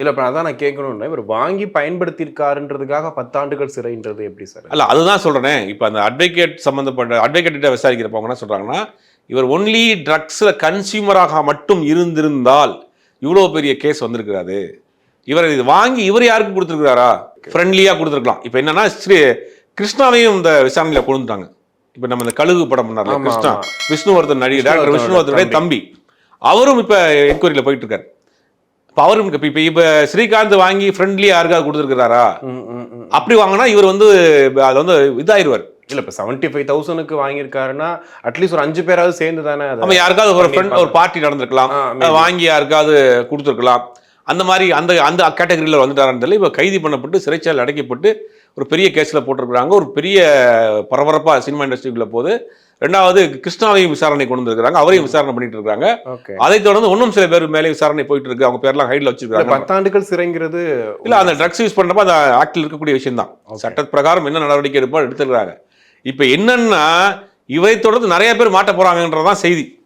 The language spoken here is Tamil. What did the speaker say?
இல்ல இப்ப அதான் நான் கேட்கணும்னு, இவர் வாங்கி பயன்படுத்தியிருக்காருன்றதுக்காக 10 ஆண்டுகள் சிறைன்றது எப்படி சார்? அல்ல அதுதான் சொல்றேனே. இப்ப அந்த அட்வொகேட் சம்பந்தப்பட்ட அட்வொகேட் கிட்ட விசாரிக்கிறப்ப என்ன சொல்றாங்கன்னா, இவர் ஒன்லி ட்ரக்ஸ்ல கன்சியூமராக மட்டும் இருந்திருந்தால் இவ்வளோ பெரிய கேஸ் வந்திருக்காது. இவர் இது வாங்கி இவர் யாருக்கு கொடுத்துருக்காரா? ஃப்ரெண்ட்லியா கொடுத்துருக்கலாம். இப்போ என்னன்னா கிருஷ்ணாவையும் இந்த விசாரணையில கொண்டுட்டாங்க. இப்போ நம்ம இந்த கழுகு படம் பண்ணார்ல ஆமா, கிருஷ்ணா, ஆமா. விஷ்ணுவர்தன் நடிகர் டாக்டர் விஷ்ணுவர்தனுடைய தம்பி. அவரும் இப்போ என்கொயரியில் போயிட்டு இருக்காரு. இப்போ அவரும் இப்போ ஸ்ரீகாந்த் வாங்கி ஃப்ரெண்ட்லியா யாருக்காவது கொடுத்துருக்காரா? அப்படி வாங்கினா இவர் வந்து அது வந்து இதாயிருவார். இல்ல இப்ப 75,000க்கு வாங்கியிருக்காருன்னா அட்லீஸ்ட் ஒரு 5 பேராவது சேர்ந்து தானே நம்ம யாருக்காவது ஒரு ஃப்ரெண்ட் ஒரு பார்ட்டி நடந்திருக்கலாம், வாங்கி யாருக்காவது கொடுத்துருக்கலாம். அந்த மாதிரி அந்த அந்த கேட்டகரியில் வந்துட்டாரான்னு தெரியல. இப்போ கைது பண்ணப்பட்டு சிறைச்சாலையில் அடைக்கப்பட்டு ஒரு பெரிய கேஸில் போட்டிருக்கிறாங்க. ஒரு பெரிய பரபரப்பாக சினிமா இண்டஸ்ட்ரிக்குள்ள போது. ரெண்டாவது கிருஷ்ணாவையும் விசாரணை கொண்டு வந்திருக்காங்க. அவரையும் விசாரணை பண்ணிட்டு இருக்காங்க. அதை தொடர்ந்து இன்னும் சில பேர் மேலே விசாரணை போயிட்டு இருக்கு. அவங்க பேர்லாம் ஹைட்ல வச்சிருக்காங்க. 10 ஆண்டுகள் சிறைங்கிறது இல்ல அந்த ட்ரக்ஸ் யூஸ் பண்றப்ப அந்த ஆக்டில் இருக்கக்கூடிய விஷயம் தான். சட்ட பிரகாரம் என்ன நடவடிக்கை எடுப்பா எடுத்துருக்காங்க. இப்போ என்னன்னா இவை தொடர்ந்து நிறைய பேர் மாட்ட போறாங்கன்றதான் செய்தி.